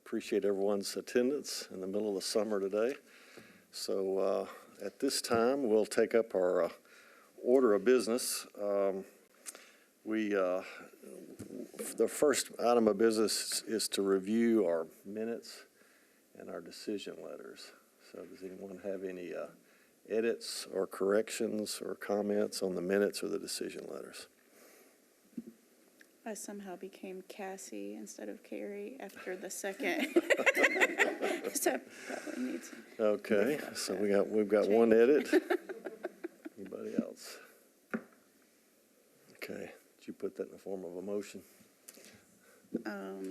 appreciate everyone's attendance in the middle of the summer today. So at this time, we'll take up our order of business. The first item of business is to review our minutes and our decision letters. So does anyone have any edits or corrections or comments on the minutes or the decision letters? I somehow became Cassie instead of Carrie after the second. So probably needs. Okay, so we've got one edit. Anybody else? Okay, did you put that in the form of a motion? Are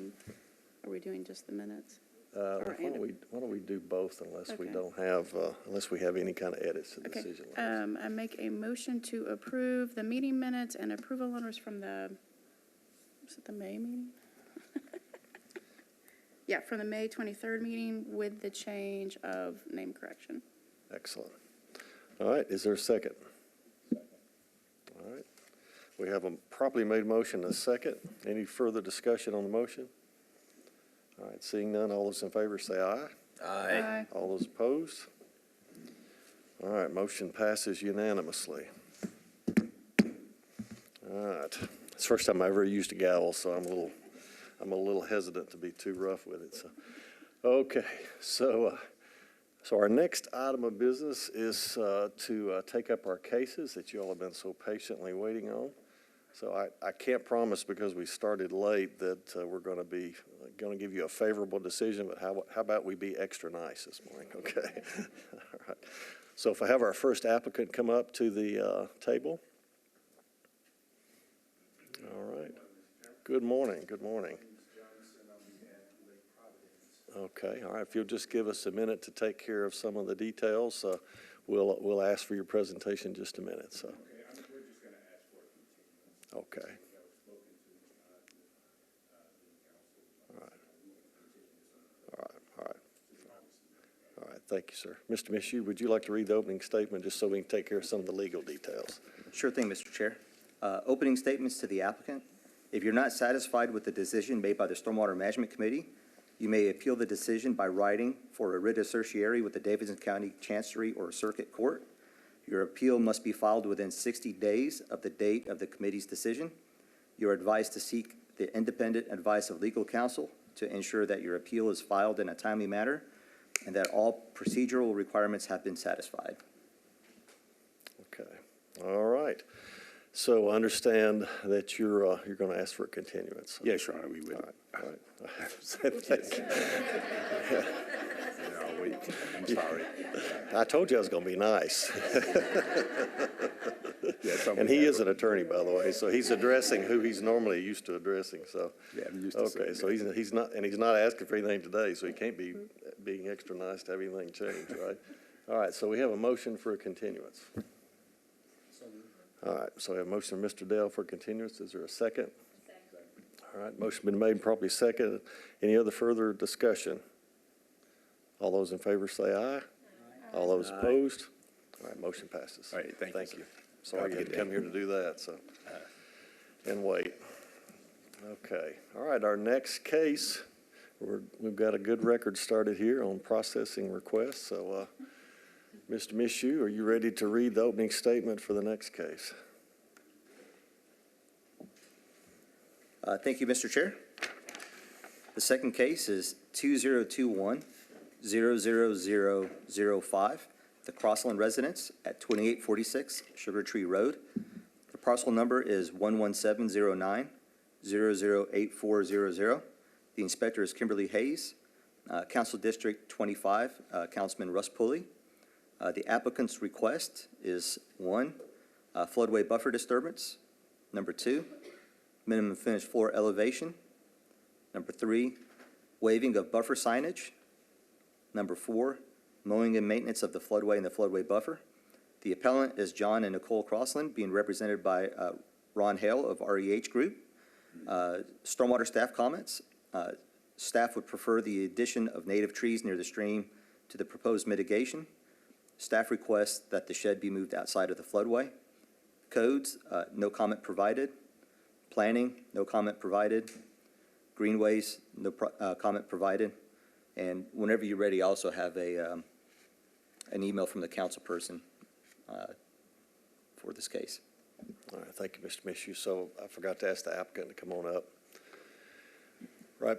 we doing just the minutes? Why don't we do both unless we don't have unless we have any kind of edits to the decision letters? I make a motion to approve the meeting minutes and approval letters from the. Was it the May meeting? Yeah, from the May 23rd meeting with the change of name correction. Excellent. All right, is there a second? All right. We have a properly made motion and a second. Any further discussion on the motion? All right, seeing none, all those in favor say aye. Aye. Aye. All those opposed? All right, motion passes unanimously. All right. It's the first time I ever used a gavel, so I'm a little hesitant to be too rough with it. So, okay. So our next item of business is to take up our cases that you all have been so patiently waiting on. So I can't promise because we started late that we're going to give you a favorable decision, but how about we be extra nice this morning, okay? All right. So if I have our first applicant come up to the table. All right. Good morning. Good morning. Okay. All right. If you'll just give us a minute to take care of some of the details, we'll ask for your presentation in just a minute. So. We're just going to ask for a continuance. Okay. All right. All right. All right. All right. Thank you, sir. Mr. Mishu, would you like to read the opening statement just so we can take care of some of the legal details? Sure thing, Mr. Chair. Opening statements to the applicant. If you're not satisfied with the decision made by the Stormwater Management Committee, you may appeal the decision by writing for a writ of certiorari with the Davidson County Chancery or Circuit Court. Your appeal must be filed within 60 days of the date of the committee's decision. You're advised to seek the independent advice of legal counsel to ensure that your appeal is filed in a timely manner and that all procedural requirements have been satisfied. Okay. All right. So understand that you're going to ask for a continuance. Yes, Your Honor, we will. All right. All right. Thank you. I'm sorry. I told you I was going to be nice. Yes, And he is an attorney, by the way, so he's addressing who he's normally used to addressing. So Yeah, I'm used to okay, so he's not asking for anything today, so he can't be being extra nice to have anything changed, right? All right, so we have a motion for a continuance. All right, so we have a motion from Mr. Dale for continuance. Is there a second? Second. All right, motion been made and properly seconded. Any other further discussion? All those in favor say aye. Aye. All those opposed? All right, motion passes. All right, thank you. Sorry you had to come here to do that, so, and wait. Okay, all right, our next case, we've got a good record started here on processing requests, so Mr. Mishu, are you ready to read the opening statement for the next case? Thank you, Mr. Chair. The second case is 2021-00005, the Crossland Residence at 2846 Sugar Tree Road. The parcel number is 11709-008400. The inspector is Kimberly Hayes. Council District 25, Councilman Russ Pulley. The applicant's request is 1, floodway buffer disturbance. Number 2, minimum finished floor elevation. Number 3, waiving of buffer signage. Number 4, mowing and maintenance of the floodway and the floodway buffer. The appellant is John and Nicole Crossland, being represented by Ron Hale of REH Group. Stormwater staff comments. Staff would prefer the addition of native trees near the stream to the proposed mitigation. Staff requests that the shed be moved outside of the floodway. Codes, no comment provided. Planning, no comment provided. Greenways, no comment provided. And whenever you're ready, I also have an email from the council person for this case. All right, thank you, Mr. Mishu. So I forgot to ask the applicant to come on up. Right.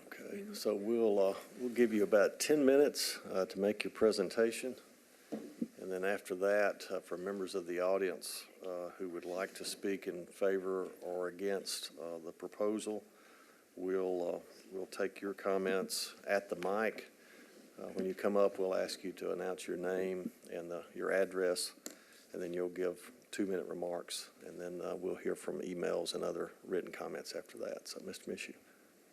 Okay, so we'll give you about 10 minutes to make your presentation. And then after that, for members of the audience who would like to speak in favor or against the proposal, we'll take your comments at the mic. When you come up, we'll ask you to announce your name and your address, and then you'll give 2-minute remarks, and then we'll hear from emails and other written comments after that. So, Mr. Mishu.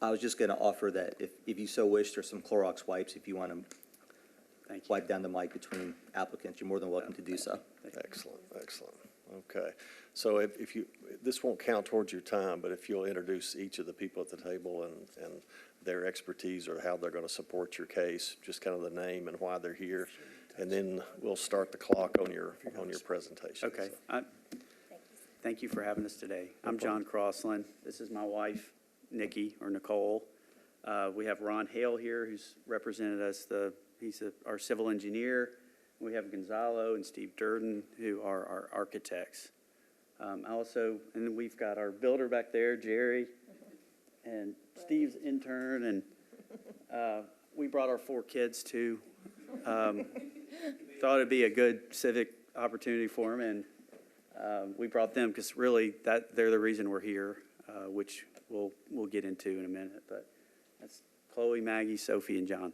I was just going to offer that if you so wish, there's some Clorox wipes if you want to Thank you. wipe down the mic between applicants. You're more than welcome to do so. Excellent, excellent. Okay. So if you, this won't count towards your time, but if you'll introduce each of the people at the table and their expertise or how they're going to support your case, just kind of the name and why they're here, and then we'll start the clock on your presentation. Okay. So, Thank you for having us today. I'm John Crossland. This is my wife, Nikki, or Nicole. We have Ron Hale here, who's represented us. He's our civil engineer. We have Gonzalo and Steve Durden, who are our architects. And then we've got our builder back there, Jerry, and Steve's intern, and we brought our 4 kids too. Thought it'd be a good civic opportunity for them, and we brought them because really they're the reason we're here, which we'll get into in a minute. But that's Chloe, Maggie, Sophie, and John.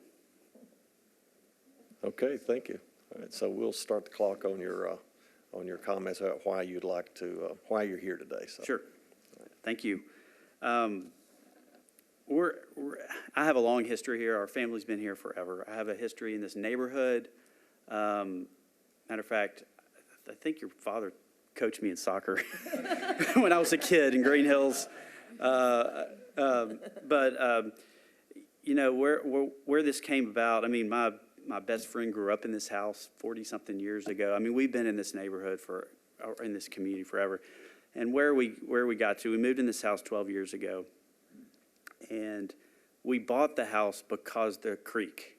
Okay, thank you. All right, so we'll start the clock on your comments about why you'd like to, why you're here today. So. Sure. Thank you. I have a long history here. Our family's been here forever. I have a history in this neighborhood. Matter of fact, I think your father coached me in soccer when I was a kid in Green Hills. You know, where this came about, I mean, my best friend grew up in this house 40-something years ago. I mean, we've been in this neighborhood in this community forever. And where we got to, we moved in this house 12 years ago. And we bought the house because the creek.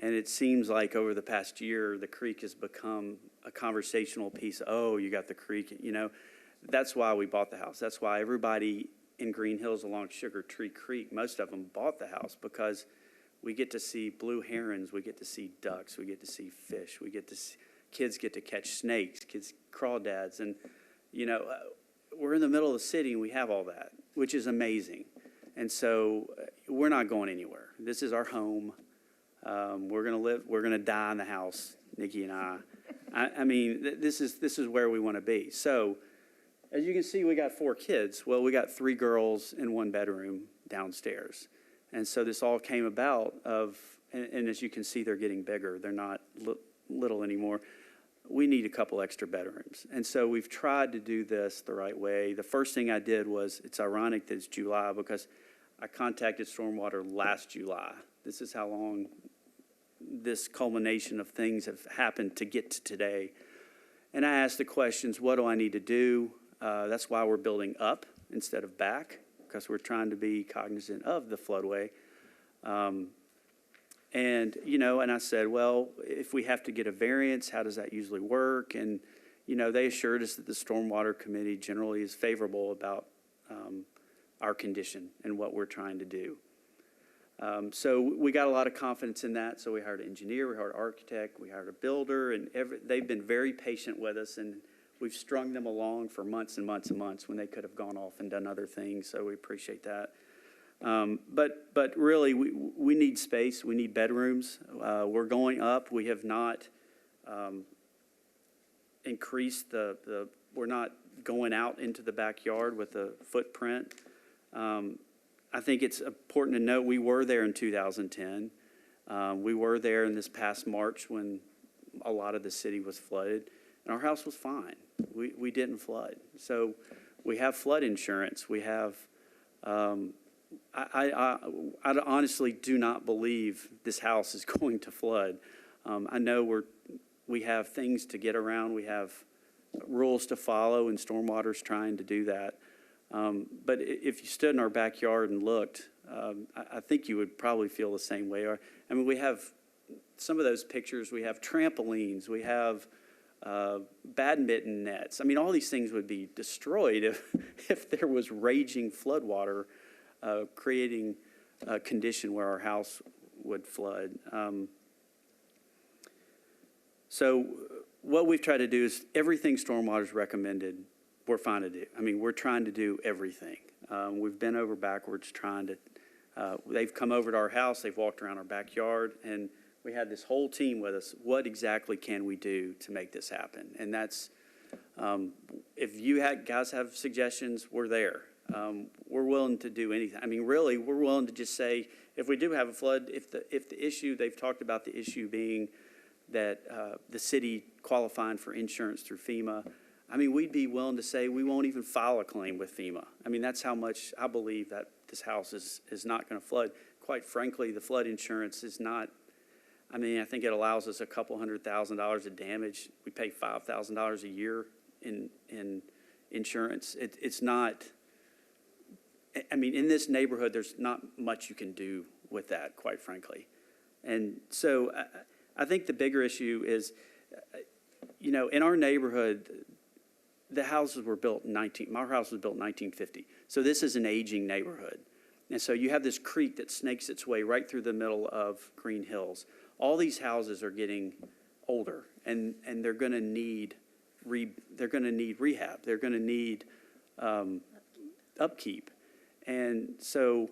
And it seems like over the past year, the creek has become a conversational piece. Oh, you got the creek, you know. That's why we bought the house. That's why everybody in Green Hills along Sugar Tree Creek, most of them bought the house because we get to see blue herons, we get to see ducks, we get to see fish, we get to see, kids get to catch snakes, kids crawdads, and you know, we're in the middle of the city and we have all that, which is amazing. And so we're not going anywhere. This is our home. We're gonna die in the house, Nikki and I. I mean, this is where we want to be. So, as you can see, we got 4 kids. Well, we got 3 girls in 1 bedroom downstairs. And so this all came about and as you can see, they're getting bigger. They're not little anymore. We need a couple extra bedrooms. And so we've tried to do this the right way. The first thing I did was, it's ironic that it's July because I contacted Stormwater last July. This is how long this culmination of things have happened to get to today. And I asked the questions, what do I need to do? That's why we're building up instead of back, because we're trying to be cognizant of the floodway. And, you know, and I said, well, if we have to get a variance, how does that usually work? And, you know, they assured us that the Stormwater Committee generally is favorable about our condition and what we're trying to do. So we got a lot of confidence in that. So we hired an engineer, we hired an architect, we hired a builder, and they've been very patient with us, and we've strung them along for months and months and months when they could have gone off and done other things. So we appreciate that. But really, we need space. We need bedrooms. We're going up. We have not increased we're not going out into the backyard with the footprint. I think it's important to note we were there in 2010. We were there in this past March when a lot of the city was flooded, and our house was fine. We didn't flood. So we have flood insurance. We have, I honestly do not believe this house is going to flood. I know we have things to get around. We have rules to follow, and Stormwater's trying to do that. But if you stood in our backyard and looked, I think you would probably feel the same way. I mean, we have some of those pictures. We have trampolines. We have badminton nets. I mean, all these things would be destroyed if there was raging floodwater creating a condition where our house would flood. So what we've tried to do is everything Stormwater's recommended, we're fine to do. I mean, we're trying to do everything. We've been over backwards trying to, they've come over to our house, they've walked around our backyard, and we had this whole team with us. What exactly can we do to make this happen? And that's, if you guys have suggestions, we're there. We're willing to do anything. I mean, really, we're willing to just say, if we do have a flood, if the issue, they've talked about the issue being that the city qualifying for insurance through FEMA, I mean, we'd be willing to say we won't even file a claim with FEMA. I mean, that's how much I believe that this house is not going to flood. Quite frankly, the flood insurance is not, I mean, I think it allows us a couple $100,000 of damage. We pay $5,000 a year in insurance. It's not, I mean, in this neighborhood, there's not much you can do with that, quite frankly. And so I think the bigger issue is, you know, in our neighborhood, the houses were built in my house was built in 1950. So this is an aging neighborhood. And so you have this creek that snakes its way right through the middle of Green Hills. All these houses are getting older, and they're going to need rehab. They're going to need upkeep. And so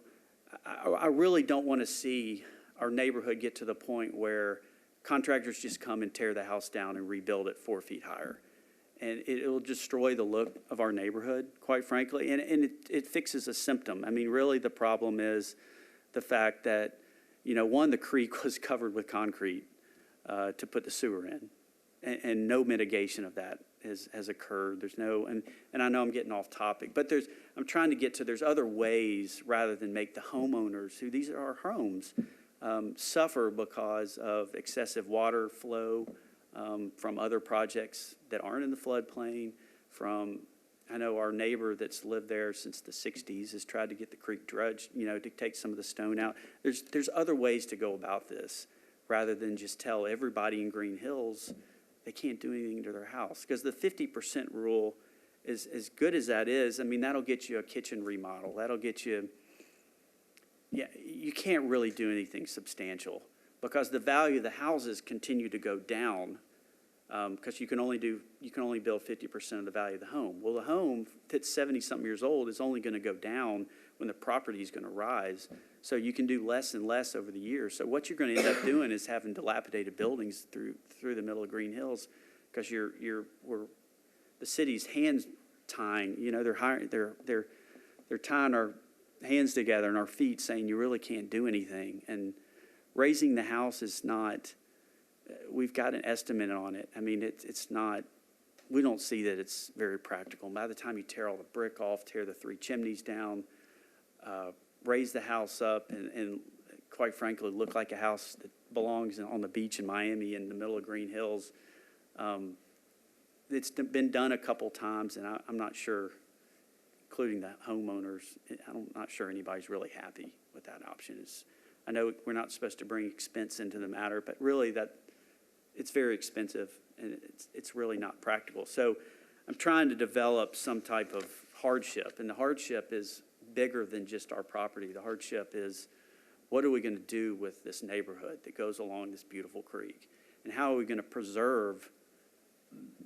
I really don't want to see our neighborhood get to the point where contractors just come and tear the house down and rebuild it 4 feet higher. And it'll destroy the look of our neighborhood, quite frankly. And it fixes a symptom. I mean, really the problem is the fact that, you know, one, the creek was covered with concrete to put the sewer in. And no mitigation of that has occurred. There's no, and I know I'm getting off topic, but I'm trying to get to, there's other ways rather than make the homeowners, who these are our homes, suffer because of excessive water flow, from other projects that aren't in the floodplain, I know our neighbor that's lived there since the 60s has tried to get the creek dredged, you know, to take some of the stone out. There's other ways to go about this rather than just tell everybody in Green Hills they can't do anything to their house. Because the 50% rule is as good as that is. I mean, that'll get you a kitchen remodel. That'll get you, yeah, you can't really do anything substantial because the value of the houses continue to go down because you can only build 50% of the value of the home. Well, the home that's 70-something years old is only going to go down when the property is going to rise. So you can do less and less over the years. So what you're going to end up doing is having dilapidated buildings through the middle of Green Hills because we're the city's hands tying. You know, they're tying our hands together and our feet, saying you really can't do anything. And raising the house is not. We've got an estimate on it. I mean, it's not. We don't see that it's very practical. By the time you tear all the brick off, tear the 3 chimneys down, raise the house up, and quite frankly, look like a house that belongs on the beach in Miami in the middle of Green Hills. It's been done a couple times, and I'm not sure, including the homeowners, I'm not sure anybody's really happy with that option. I know we're not supposed to bring expense into the matter, but really it's very expensive, and it's really not practical. So I'm trying to develop some type of hardship, and the hardship is bigger than just our property. The hardship is, what are we going to do with this neighborhood that goes along this beautiful creek? And how are we going to preserve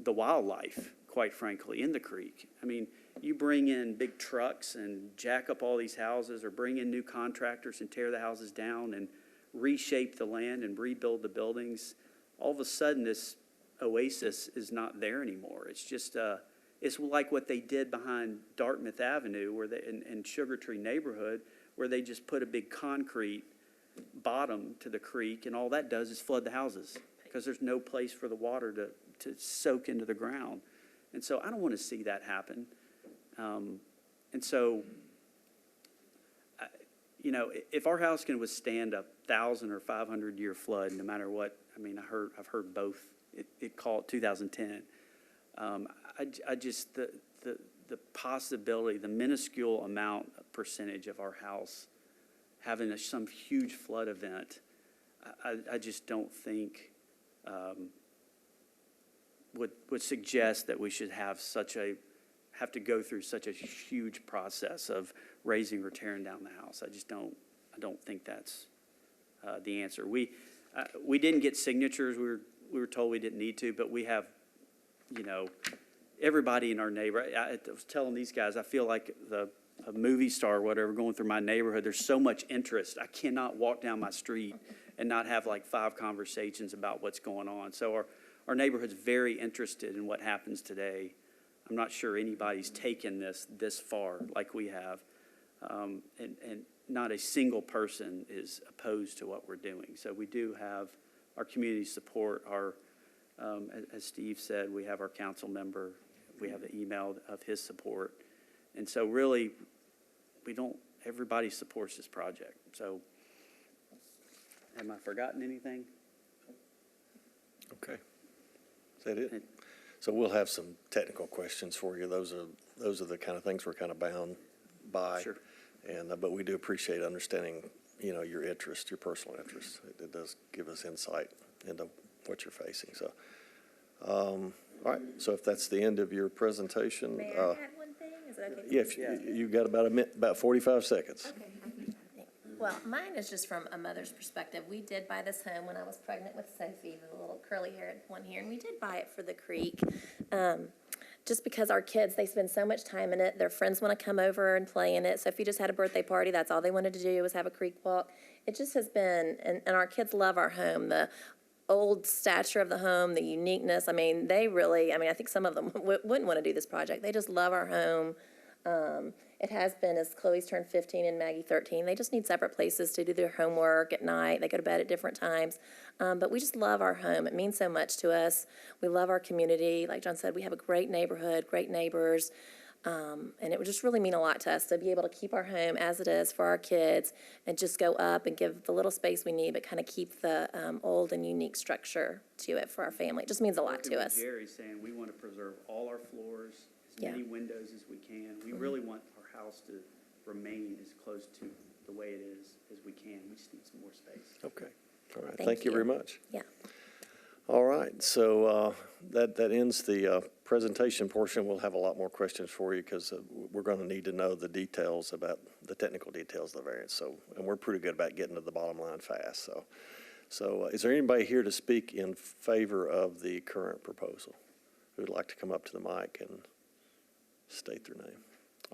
the wildlife, quite frankly, in the creek? I mean, you bring in big trucks and jack up all these houses, or bring in new contractors and tear the houses down and reshape the land and rebuild the buildings. All of a sudden, this oasis is not there anymore. It's just it's like what they did behind Dartmouth Avenue, where in Sugar Tree neighborhood, where they just put a big concrete bottom to the creek, and all that does is flood the houses because there's no place for the water to soak into the ground. And so I don't want to see that happen. And so, you know, if our house can withstand a 1,000 or 500 year flood, no matter what, I mean, I've heard both. It called 2010. I just the possibility, the minuscule amount, percentage of our house having some huge flood event, I just don't think would suggest that we should have to go through such a huge process of raising or tearing down the house. I don't think that's the answer. We didn't get signatures. We were told we didn't need to, but we have, everybody in our neighborhood. I was telling these guys, I feel like a movie star or whatever going through my neighborhood. There's so much interest. I cannot walk down my street and not have like 5 conversations about what's going on. So our neighborhood's very interested in what happens today. I'm not sure anybody's taken this far like we have. And not a single person is opposed to what we're doing. So we do have our community support. As Steve said, we have our council member. We have the email of his support. And so really, everybody supports this project. So have I forgotten anything? Okay. Is that it? So we'll have some technical questions for you. Those are the kind of things we're kind of bound by. Sure. And, but we do appreciate understanding, your interest, your personal interest. It does give us insight into what you're facing. So, all right. So if that's the end of your presentation. May I add one thing? Is it okay? Yeah, if you've got about 45 seconds. Okay. Well, mine is just from a mother's perspective. We did buy this home when I was pregnant with Sophie, the little curly-haired one here, and we did buy it for the creek. Just because our kids, they spend so much time in it. Their friends want to come over and play in it. So if you just had a birthday party, that's all they wanted to do was have a creek walk. It just has been, and our kids love our home. The old stature of the home, the uniqueness. I mean, I think some of them wouldn't want to do this project. They just love our home. It has been, as Chloe's turned 15 and Maggie 13, they just need separate places to do their homework at night. They go to bed at different times. But we just love our home. It means so much to us. We love our community. Like John said, we have a great neighborhood, great neighbors. And it would just really mean a lot to us to be able to keep our home as it is for our kids and just go up and give the little space we need, but kind of keep the old and unique structure to it for our family. It just means a lot to us. Jerry's saying we want to preserve all our floors, as Yeah. many windows as we can. We really want our house to remain as close to the way it is as we can. We just need some more space. Okay. All right. Thank Thank you you. very much. Yeah. All right. So that ends the presentation portion. We'll have a lot more questions for you because we're going to need to know the details about the technical details of the variance. So, and we're pretty good about getting to the bottom line fast. So is there anybody here to speak in favor of the current proposal who would like to come up to the mic and state their name?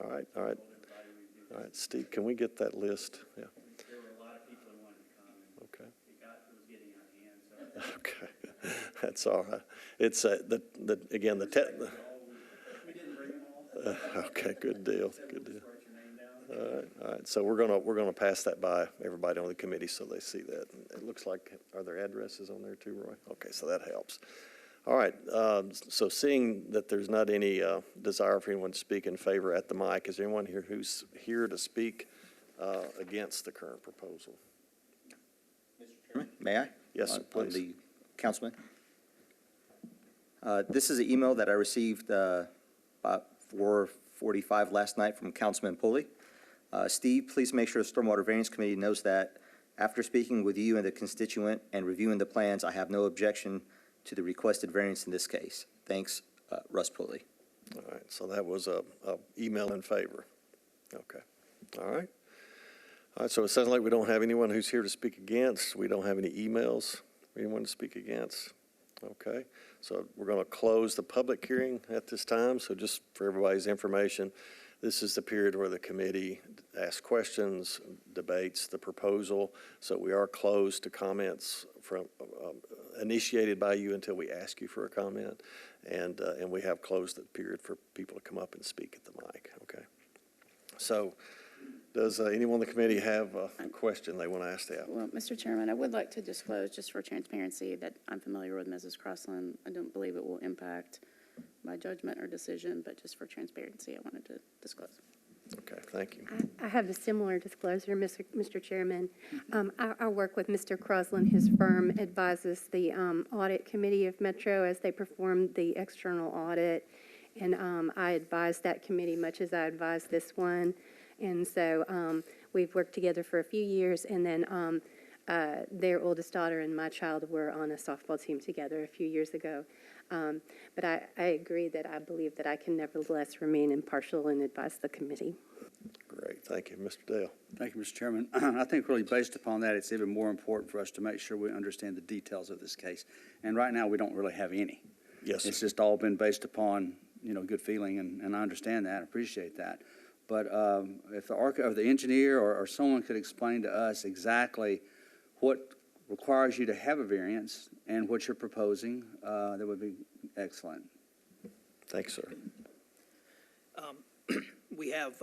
All right. All right, Steve, can we get that list? Yeah. There were a lot of people who wanted to come, and Okay. it was getting out of hand, so. Okay. That's all right. It's again, the We didn't bring them all. okay, good deal, good deal. Write your name down. All right. So we're gonna pass that by everybody on the committee so they see that. It looks like, are there addresses on there too, Roy? Okay, so that helps. All right, so seeing that there's not any desire for anyone to speak in favor at the mic, is there anyone here who's here to speak against the current proposal? Mr. Chairman, may I? Yes, On please. the councilman. This is an email that I received about 4:45 last night from Councilman Pulley. Steve, please make sure the Stormwater Variance Committee knows that after speaking with you and the constituent and reviewing the plans, I have no objection to the requested variance in this case. Thanks, Russ Pulley. All right, so that was a email in favor. Okay, all right. All right, so it sounds like we don't have anyone who's here to speak against. We don't have any emails for anyone to speak against. Okay, so we're going to close the public hearing at this time. So just for everybody's information, this is the period where the committee asks questions, debates the proposal. So we are closed to comments from initiated by you until we ask you for a comment, and we have closed the period for people to come up and speak at the mic. Okay. So, does anyone on the committee have a question they want to ask the applicant? Well, Mr. Chairman, I would like to disclose, just for transparency, that I'm familiar with Mrs. Crossland. I don't believe it will impact my judgment or decision, but just for transparency, I wanted to disclose. Okay, thank you. I have a similar disclosure, Mr. Chairman. I work with Mr. Crossland. His firm advises the Audit Committee of Metro as they perform the external audit. And I advised that committee much as I advised this one. And so we've worked together for a few years, and then their oldest daughter and my child were on a softball team together a few years ago. But I agree that I believe that I can nevertheless remain impartial and advise the committee. Great, thank you. Mr. Dale? Thank you, Mr. Chairman. I think really based upon that, it's even more important for us to make sure we understand the details of this case. And right now, we don't really have any. Yes, It's sir. just all been based upon, good feeling, and I understand that, appreciate that. But if the engineer or someone could explain to us exactly what requires you to have a variance and what you're proposing, that would be excellent. Thanks, sir. We have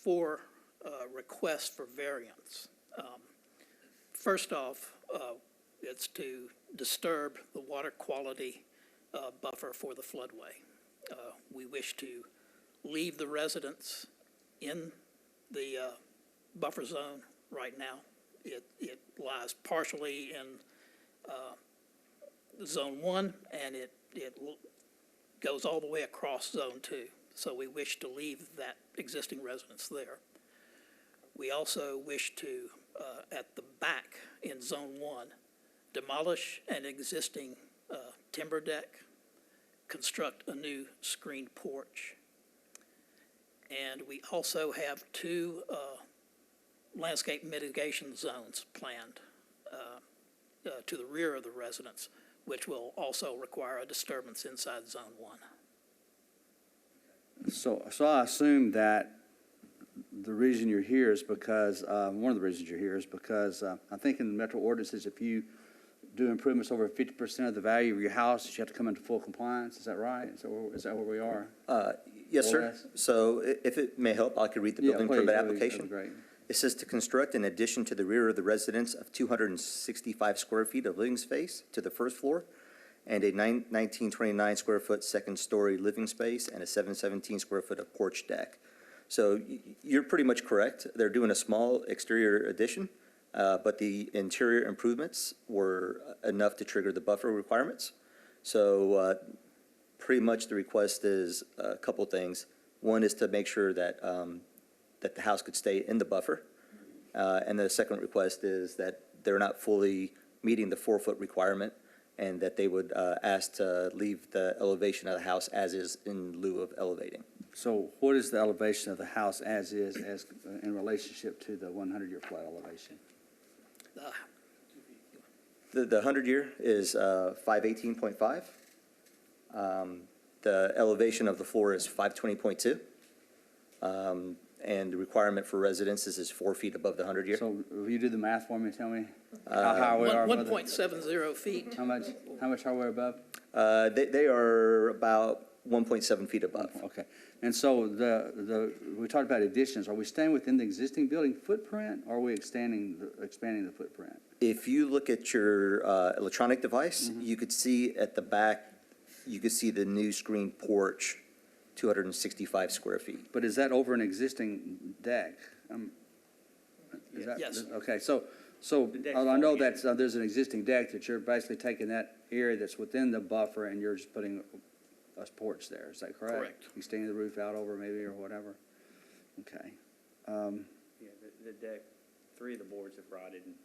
4 requests for variance. First off, it's to disturb the water quality buffer for the floodway. We wish to leave the residents in the buffer zone right now. It lies partially in Zone 1, and it goes all the way across Zone 2. So we wish to leave that existing residence there. We also wish to, at the back in Zone 1, demolish an existing timber deck, construct a new screened porch. And we also have 2 landscape mitigation zones planned to the rear of the residence, which will also require a disturbance inside Zone 1. So I assume that the reason you're here is because, one of the reasons you're here is because I think in the metro ordinances, if you do improvements over 50% of the value of your house, you have to come into full compliance. Is that right? Is that where we are? Yes, Or sir. less? So if it may help, I could read the Yeah, building please, permit that'd be application. great. It says to construct an addition to the rear of the residence of 265 square feet of living space to the first floor, and a 1929 square foot second story living space, and a 717 square foot of porch deck. So you're pretty much correct. They're doing a small exterior addition, but the interior improvements were enough to trigger the buffer requirements. So pretty much the request is a couple things. One is to make sure that that the house could stay in the buffer. And the second request is that they're not fully meeting the 4-foot requirement, and that they would ask to leave the elevation of the house as is in lieu of elevating. So what is the elevation of the house as is, in relationship to the 100-year flood elevation? The 100-year is 518.5. The elevation of the floor is 520.2. And the requirement for residences is 4 feet above the 100-year. So will you do the math for me, tell me how high we are above? 1.70 feet. How much are we above? They are about 1.7 feet above. Okay, and so we talked about additions. Are we staying within the existing building footprint, or are we expanding the footprint? If you look at your electronic device, you could see at the back, you could see the new screen porch, 265 square feet. But is that over an existing deck? Is that- Yes. Okay, so deck's I know falling that there's an existing deck that you're basically taking that area that's within the buffer and you're just putting a porch there. Is that correct? Correct. Extending the roof out over maybe or whatever? Okay. Yeah, the deck, 3 of the boards have rotted and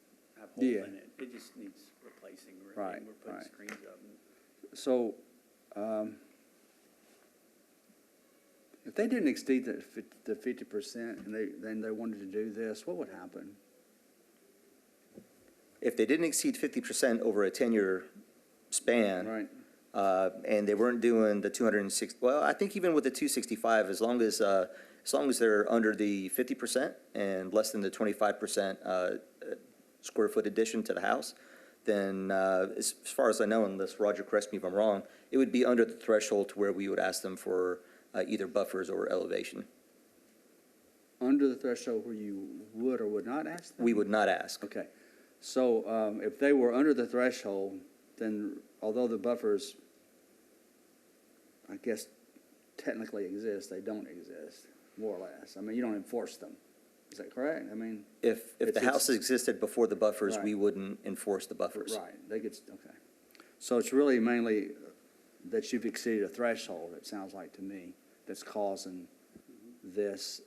have holes Yeah. in it. It just needs replacing. Right, We're putting right. screens up. So, if they didn't exceed the 50% and then they wanted to do this, what would happen? If they didn't exceed 50% over a 10-year span, Right? and they weren't doing the 260, well, I think even with the 265, as long as they're under the 50% and less than the 25% square foot addition to the house, then as far as I know, unless Roger corrects me if I'm wrong, it would be under the threshold to where we would ask them for either buffers or elevation. Under the threshold where you would or would not ask them? We would not ask. Okay. So if they were under the threshold, then although the buffers, I guess, technically exist, they don't exist, more or less. I mean, you don't enforce them. Is that correct? I mean. If the house existed before the buffers, Right. we wouldn't enforce the buffers. Right, okay. So it's really mainly that you've exceeded a threshold, it sounds like to me, that's causing this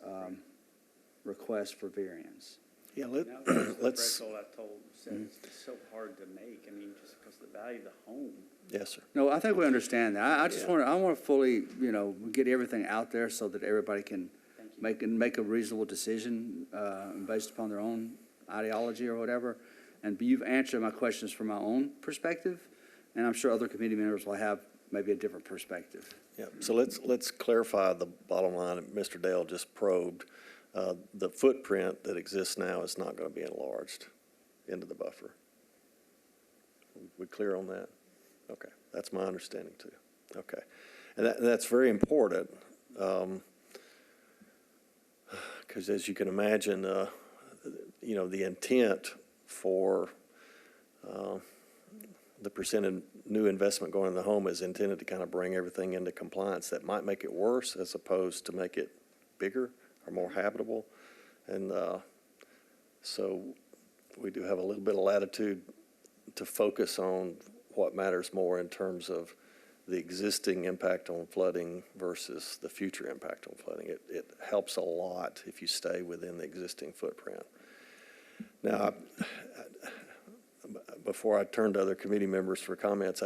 request for variance. Yeah, Now, the let's, threshold I told, said it's so hard to make, I mean, just because the value of the home. yes, sir. No, I think we understand that. I just Yeah. want to fully, get everything out there so that everybody can Thank you. make a reasonable decision based upon their own ideology or whatever. And you've answered my questions from my own perspective, and I'm sure other committee members will have maybe a different perspective. Yeah, so let's clarify the bottom line that Mr. Dale just probed. The footprint that exists now is not going to be enlarged into the buffer. We clear on that? Okay, that's my understanding too. Okay, and that's very important because as you can imagine, the intent for the percentage new investment going in the home is intended to kind of bring everything into compliance. That might make it worse as opposed to make it bigger or more habitable. And so we do have a little bit of latitude to focus on what matters more in terms of the existing impact on flooding versus the future impact on flooding. It helps a lot if you stay within the existing footprint. Now, before I turn to other committee members for comments,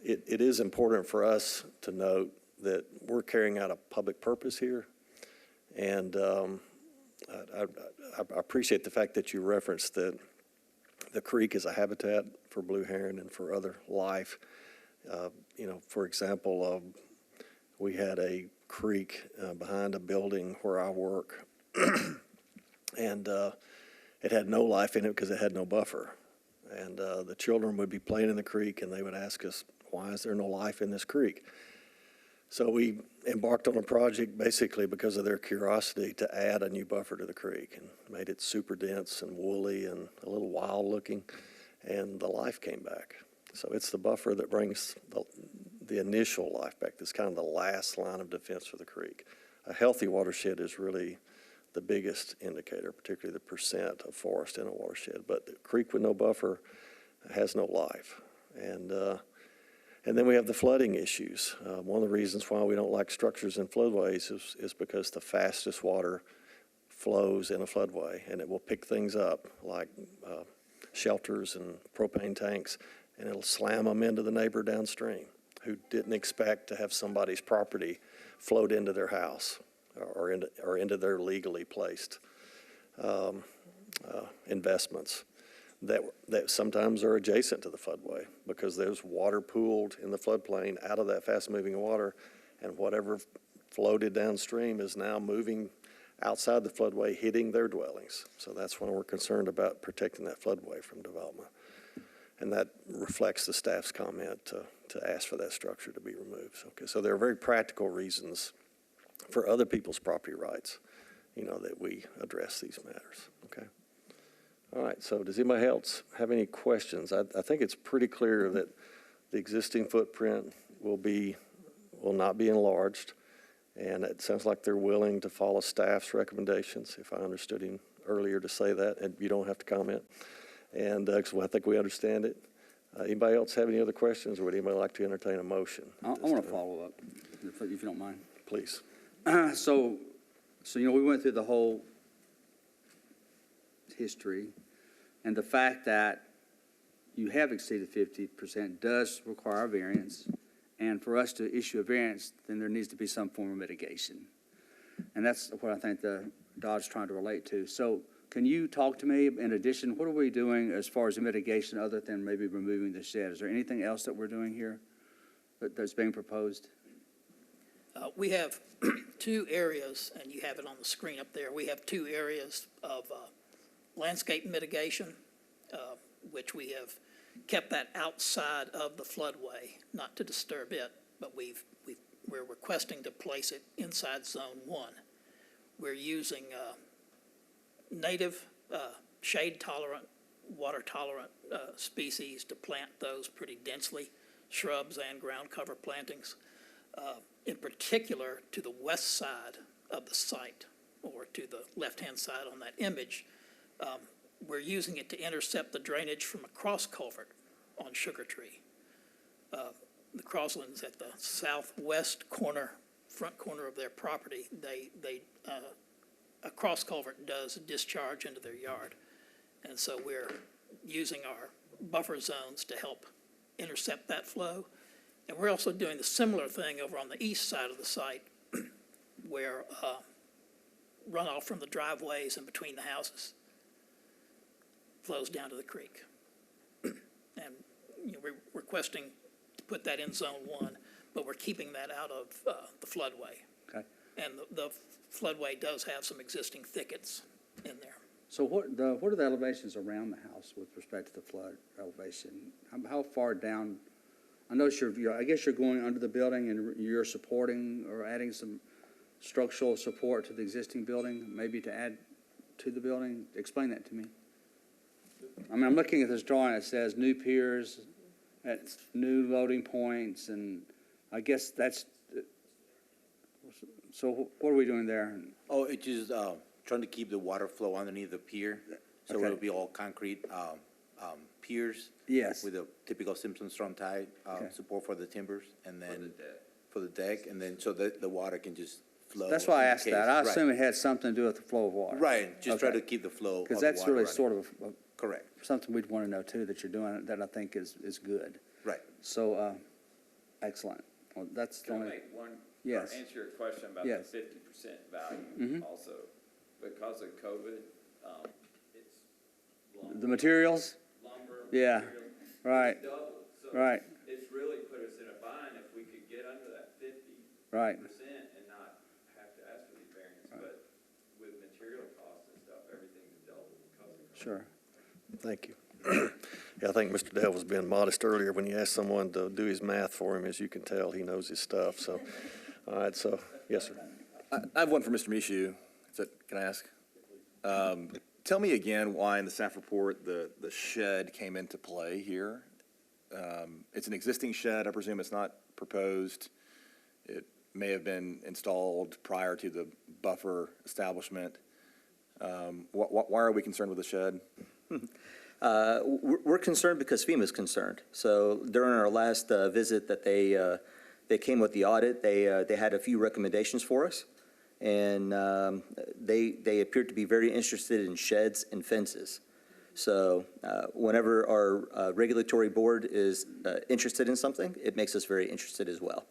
it is important for us to note that we're carrying out a public purpose here. And I appreciate the fact that you referenced that the creek is a habitat for blue heron and for other life. For example, we had a creek behind a building where I work, and it had no life in it because it had no buffer. And the children would be playing in the creek, and they would ask us, why is there no life in this creek? So we embarked on a project basically because of their curiosity to add a new buffer to the creek and made it super dense and woolly and a little wild looking, and the life came back. So it's the buffer that brings the initial life back. That's kind of the last line of defense for the creek. A healthy watershed is really the biggest indicator, particularly the percent of forest in a watershed. But the creek with no buffer has no life. And then we have the flooding issues. One of the reasons why we don't like structures in floodways is because the fastest water flows in a floodway, and it will pick things up like shelters and propane tanks, and it'll slam them into the neighbor downstream who didn't expect to have somebody's property float into their house or into their legally placed investments that sometimes are adjacent to the floodway because there's water pooled in the floodplain out of that fast-moving water, and whatever floated downstream is now moving outside the floodway, hitting their dwellings. So that's why we're concerned about protecting that floodway from development. And that reflects the staff's comment to ask for that structure to be removed. Okay, so there are very practical reasons for other people's property rights, that we address these matters, okay? All right, so does anybody else have any questions? I think it's pretty clear that the existing footprint will not be enlarged, and it sounds like they're willing to follow staff's recommendations, if I understood him earlier to say that, and you don't have to comment. And so I think we understand it. Anybody else have any other questions, or would anybody like to entertain a motion? I want to follow up, if you don't mind. Please. So we went through the whole history, and the fact that you have exceeded 50% does require a variance, and for us to issue a variance, then there needs to be some form of mitigation. And that's what I think the Dodge is trying to relate to. So can you talk to me, in addition, what are we doing as far as mitigation other than maybe removing the shed? Is there anything else that we're doing here that's being proposed? We have two areas, and you have it on the screen up there. We have two areas of landscape mitigation, which we have kept that outside of the floodway, not to disturb it, but we're requesting to place it inside Zone 1. We're using native shade-tolerant, water-tolerant species to plant those pretty densely, shrubs and ground cover plantings. In particular, to the west side of the site, or to the left-hand side on that image, we're using it to intercept the drainage from a cross culvert on Sugar Tree. the Crosslands at the southwest corner, front corner of their property, a cross culvert does discharge into their yard. And so we're using our buffer zones to help intercept that flow. And we're also doing the similar thing over on the east side of the site where runoff from the driveways and between the houses flows down to the creek. And we're requesting to put that in Zone 1, but we're keeping that out of the floodway. Okay. And the floodway does have some existing thickets in there. So what are the elevations around the house with respect to the flood elevation? How far down? I notice I guess you're going under the building and you're supporting or adding some structural support to the existing building, maybe to add to the building. Explain that to me. I mean, I'm looking at this drawing. It says new piers at new loading points, and I guess that's, so what are we doing there? Oh, it's just trying to keep the water flow underneath the pier. So Okay. it'll be all concrete piers. Yes. With a typical Simpson storm tide Okay. support for the timbers, and then for the deck, and then so that the water can just flow. That's why I in asked case. that. I Right. assume it had something to do with the flow of water. Right, just try Okay. to keep the flow of the Because water that's really running. sort of Correct, something we'd want to know too, that you're doing, that I think is good. right. So, excellent. Well, that's the Can I only, make one, Yes. answer your question about the Yes. 50% value Mhm. also? Because of COVID, it's the materials? lumber. Yeah, materials, right, it's doubled. So right. it's really put us in a bind if we could get under that 50% Right. and not have to ask for these variants. But with material costs and stuff, everything's doubled because of COVID. Sure. Thank you. Yeah, I think Mr. Dale was being modest earlier when he asked someone to do his math for him. As you can tell, he knows his stuff, so. All right, so, yes, sir. I have one for Mr. Mishu. Can I ask? Tell me again why in the staff report the shed came into play here. It's an existing shed. I presume it's not proposed. It may have been installed prior to the buffer establishment. Why are we concerned with the shed? We're concerned because FEMA's concerned. So during our last visit that they came with the audit, they had a few recommendations for us. And they appeared to be very interested in sheds and fences. So whenever our regulatory board is interested in something, it makes us very interested as well.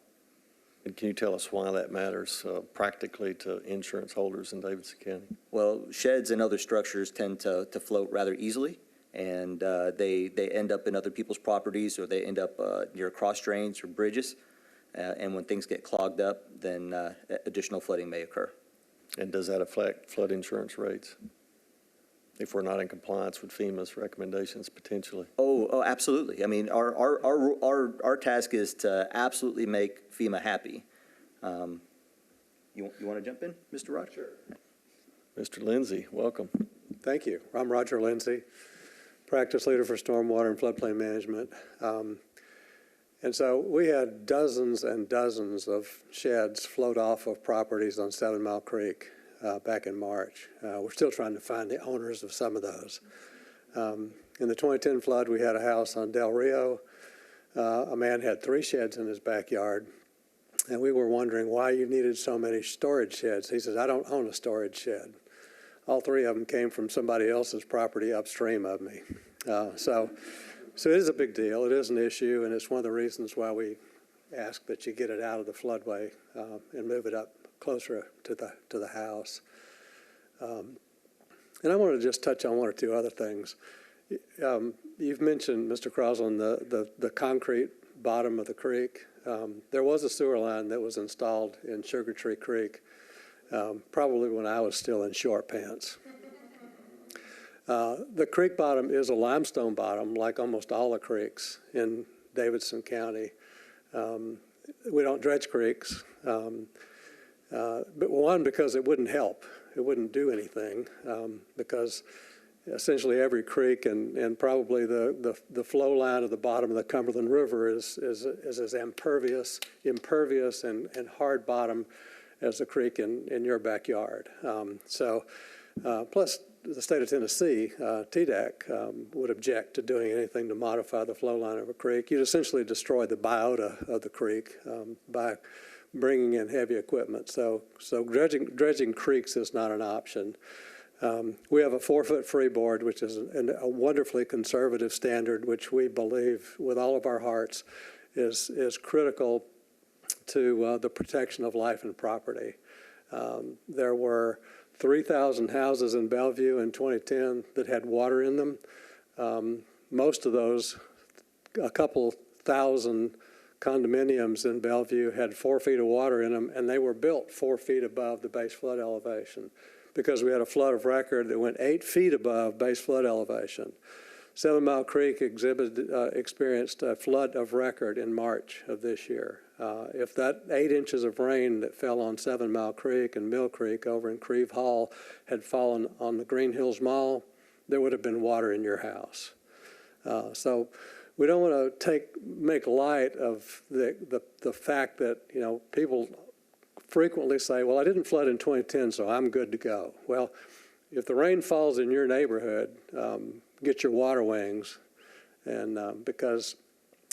And can you tell us why that matters practically to insurance holders in Davidson County? Well, sheds and other structures tend to float rather easily, and they end up in other people's properties, or they end up near cross drains or bridges. And when things get clogged up, then additional flooding may occur. And does that affect flood insurance rates? If we're not in compliance with FEMA's recommendations potentially? Oh, absolutely. I mean, our task is to absolutely make FEMA happy. You want to jump in, Mr. Rod? Sure. Mr. Lindsay, welcome. Thank you. I'm Roger Lindsay, practice leader for stormwater and floodplain management. And so we had dozens and dozens of sheds float off of properties on 7 Mile Creek back in March. We're still trying to find the owners of some of those. In the 2010 flood, we had a house on Del Rio. A man had 3 sheds in his backyard, and we were wondering why you needed so many storage sheds. He says, I don't own a storage shed. All 3 of them came from somebody else's property upstream of me. So it is a big deal. It is an issue, and it's one of the reasons why we ask that you get it out of the floodway and move it up closer to the house. And I want to just touch on 1 or 2 other things. You've mentioned, Mr. Crosland, the concrete bottom of the creek. There was a sewer line that was installed in Sugar Tree Creek, probably when I was still in short pants. The creek bottom is a limestone bottom, like almost all the creeks in Davidson County. We don't dredge creeks, but one, because it wouldn't help. It wouldn't do anything, because essentially every creek and probably the flow line of the bottom of the Cumberland River is as impervious and hard bottom as the creek in your backyard. Plus, the state of Tennessee, TDEC, would object to doing anything to modify the flow line of a creek. You'd essentially destroy the biota of the creek by bringing in heavy equipment. So dredging creeks is not an option. We have a 4-foot freeboard, which is a wonderfully conservative standard, which we believe with all of our hearts is critical to the protection of life and property. There were 3,000 houses in Bellevue in 2010 that had water in them. Most of those, a couple thousand condominiums in Bellevue had 4 feet of water in them, and they were built 4 feet above the base flood elevation because we had a flood of record that went 8 feet above base flood elevation. 7 Mile Creek experienced a flood of record in March of this year. If that 8 inches of rain that fell on 7 Mile Creek and Mill Creek over in Creve Hall had fallen on the Green Hills Mall, there would have been water in your house. So we don't want to make light of the fact that, you know, people frequently say, well, I didn't flood in 2010, so I'm good to go. Well, if the rain falls in your neighborhood, get your water wings, and because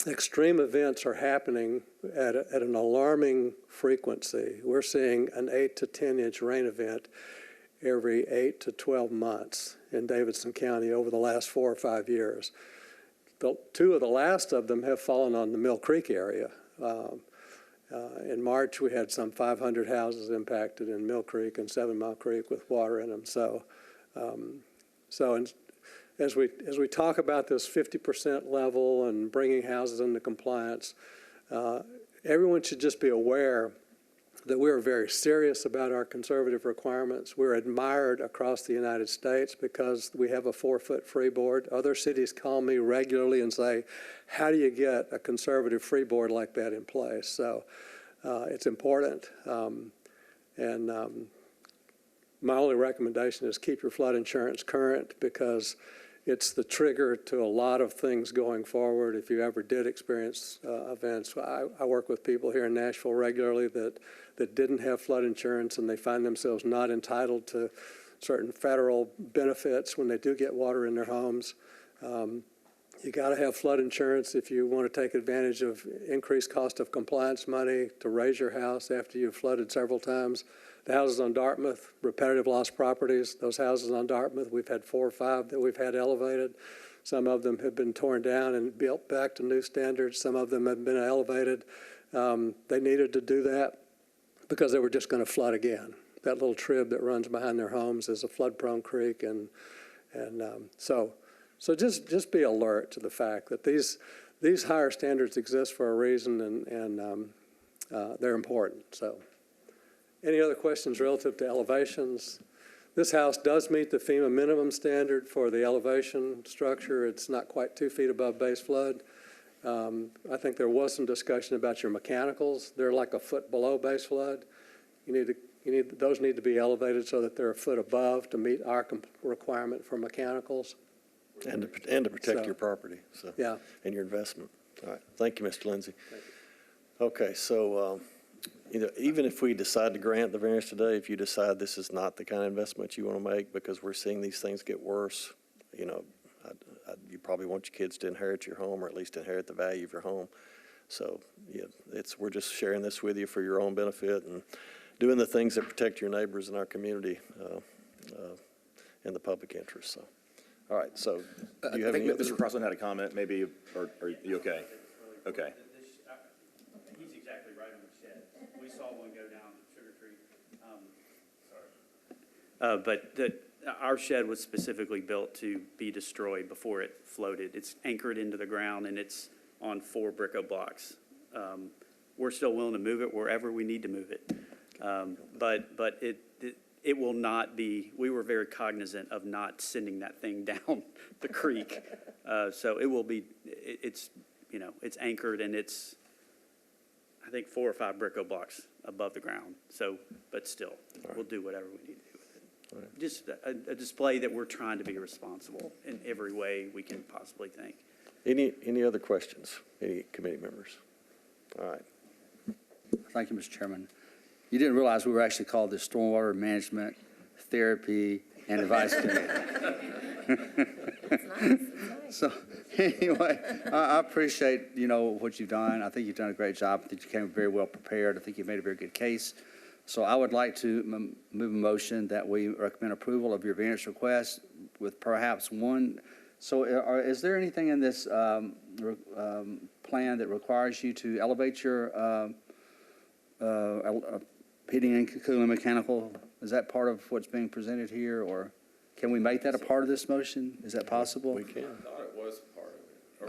extreme events are happening at an alarming frequency. We're seeing an 8 to 10 inch rain event every 8 to 12 months in Davidson County over the last 4 or 5 years. 2 of the last of them have fallen on the Mill Creek area. In March, we had some 500 houses impacted in Mill Creek and 7 Mile Creek with water in them. As we talk about this 50% level and bringing houses into compliance, everyone should just be aware that we are very serious about our conservative requirements. We're admired across the United States because we have a 4-foot freeboard. Other cities call me regularly and say, how do you get a conservative freeboard like that in place? So it's important. My only recommendation is keep your flood insurance current because it's the trigger to a lot of things going forward. If you ever did experience events, I work with people here in Nashville regularly that didn't have flood insurance and they find themselves not entitled to certain federal benefits when they do get water in their homes. You got to have flood insurance if you want to take advantage of increased cost of compliance money to raise your house after you've flooded several times. The houses on Dartmouth, repetitive loss properties, those houses on Dartmouth, we've had 4 or 5 that we've had elevated. Some of them have been torn down and built back to new standards. Some of them have been elevated. They needed to do that because they were just going to flood again. That little trib that runs behind their homes is a flood-prone creek, so just be alert to the fact that these higher standards exist for a reason, and they're important. So, any other questions relative to elevations? This house does meet the FEMA minimum standard for the elevation structure. It's not quite 2 feet above base flood. I think there was some discussion about your mechanicals. They're like a foot below base flood. Those need to be elevated so that they're a foot above to meet our requirement for mechanicals. And to protect your property, so, yeah, and your investment. All right, thank you, Mr. Lindsay. Okay, so even if we decide to grant the variance today, if you decide this is not the kind of investment you want to make because we're seeing these things get worse, you probably want your kids to inherit your home or at least inherit the value of your home. So yeah, we're just sharing this with you for your own benefit and doing the things that protect your neighbors in our community in the public interest. So. All right, so do you have I think any Mr. Crossland had a comment, maybe, or are you okay? Okay. He's exactly right on the shed. We saw one go down Sugar Creek. But our shed was specifically built to be destroyed before it floated. It's anchored into the ground and it's on 4 Bricko blocks. We're still willing to move it wherever we need to move it. But it will not be, we were very cognizant of not sending that thing down the creek. So it will be, it's anchored and it's, I think 4 or 5 Bricko blocks above the ground. So, but still, we'll do whatever we need to do with it. Right. Just a display that we're trying to be responsible in every way we can possibly think. Any other questions? Any committee members? All right. Thank you, Mr. Chairman. You didn't realize we were actually called the Stormwater Management Therapy and Advice Committee. It's nice, it's nice. So, anyway, I appreciate, what you've done. I think you've done a great job. I think you came very well prepared. I think you made a very good case. So I would like to move a motion that we recommend approval of your variance request with perhaps one. So is there anything in this plan that requires you to elevate your heating and cooling mechanical? Is that part of what's being presented here, or can we make that a part of this motion? Is that possible? We can. I thought it was part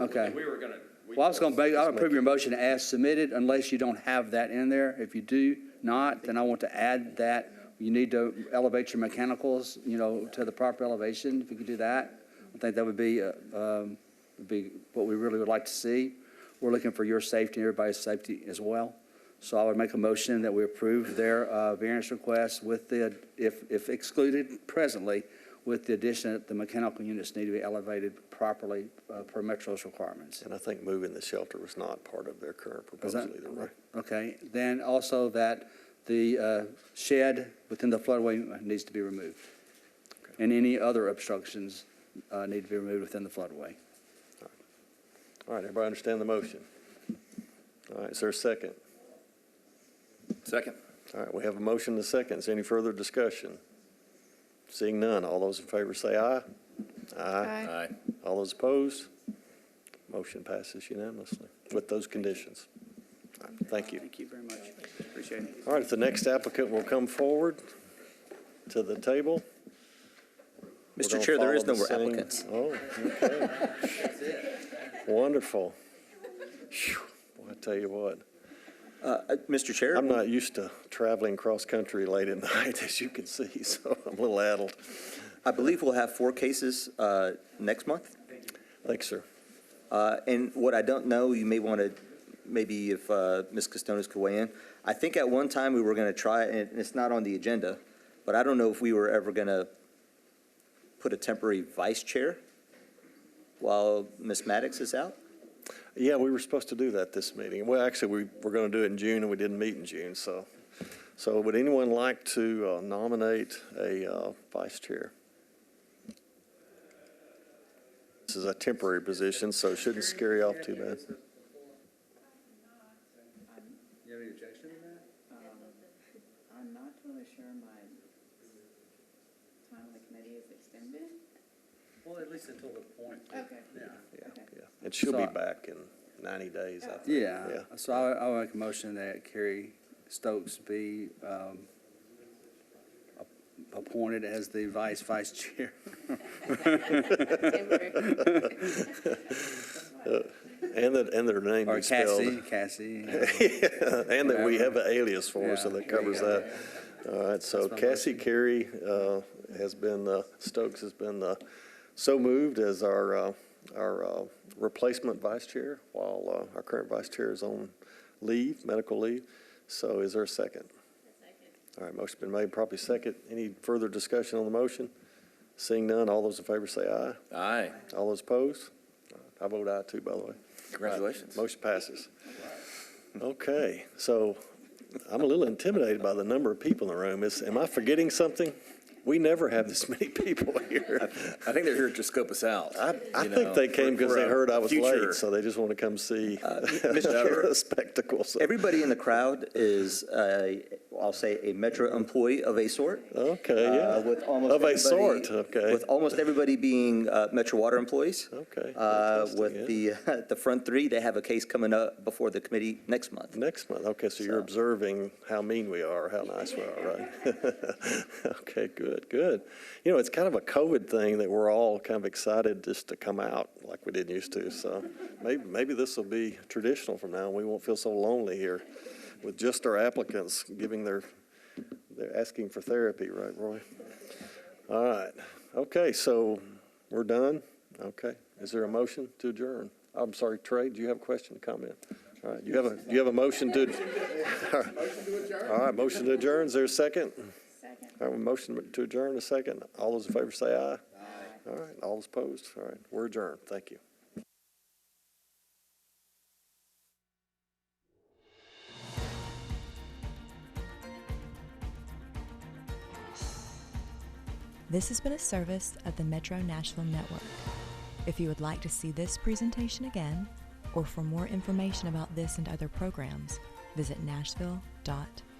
of it. Okay. We were gonna. Well, I'll approve your motion as submitted unless you don't have that in there. If you do not, then I want to add that you need to elevate your mechanicals, to the proper elevation. If you could do that, I think that would be what we really would like to see. We're looking for your safety and everybody's safety as well. So I would make a motion that we approve their variance request with the, if excluded presently, with the addition that the mechanical units need to be elevated properly per Metro's requirements. And I think moving the shelter was not part of their current Is that- proposal either, right? Okay, then also that the shed within the floodway needs to be removed. And any other obstructions need to be removed within the floodway. All right, everybody understand the motion? All right, is there a second? Second. All right, we have a motion and a second. Is there any further discussion? Seeing none, all those in favor say aye. Aye. All those opposed? Motion passes unanimously with those conditions. All right, thank you. Thank you very much. Appreciate it. All right, if the next applicant will come forward to the table. We're Mr. gonna Chair, there is follow no the more same- applicants. Oh, okay. Wonderful. Phew, boy, I tell you what, Mr. Chair? I'm not used to traveling cross-country late at night, as you can see, so I'm a little addled. I believe we'll have 4 cases next month. Thanks, sir. And what I don't know, you may want to, maybe if Ms. Costones could weigh in. I think at one time we were going to try, and it's not on the agenda, but I don't know if we were ever going to put a temporary vice chair while Ms. Maddox is out. Yeah, we were supposed to do that this meeting. Well, actually, we were going to do it in June, and we didn't meet in June, so would anyone like to nominate a vice chair? This is a temporary position, so it shouldn't scare you off too bad. You have any objection to that? I'm not totally sure my time on the committee is extended. Well, at least until the point. Okay. Yeah. Yeah, and she'll be So- back in 90 days, I think. Yeah, so I'll make a motion that Carrie Stokes be appointed as the vice chair. And their name Or is spelled. Cassie. And that we have an alias for her, so Yeah, that covers that. All right, so That's my Cassie Carey has been, Stokes has been so moved as our replacement vice chair while our current vice chair is on leave, medical leave. So is there a second? All right, motion been made, probably second. Any further discussion on the motion? Seeing none, all those in favor say aye. Aye. All those opposed? I vote aye too, by the way. Congratulations. Motion passes. Okay, so I'm a little intimidated by the number of people in the room. Am I forgetting something? We never have this many people here. I think they're here to scope us out. I think they came because they heard I was late, so they just want to come see Mr. Chair, a spectacle. So. everybody in the crowd is, I'll say, a Metro employee of a sort. Okay, yeah. With almost Of a everybody- sort, okay. With almost everybody being Metro Water employees. Okay. With the front 3, they have a case coming up before the committee next month. Next month, okay, so you're observing how mean we are, how nice we are, right? Okay, good. You know, it's kind of a COVID thing that we're all kind of excited just to come out like we didn't used to, so maybe this will be traditional from now on. We won't feel so lonely here with just our applicants giving they're asking for therapy, right, Roy? All right, okay, so we're done? Okay, is there a motion to adjourn? I'm sorry, Trey, do you have a question, comment? All right, you have a motion to? All right, motion to adjourn, is there a second? Second. All right, motion to adjourn, a second. All those in favor say aye. Aye. All right, all those opposed? All right, we're adjourned, thank you. This has been a service of the Metro Nashville Network. If you would like to see this presentation again, or for more information about this and other programs, visit nashville.org.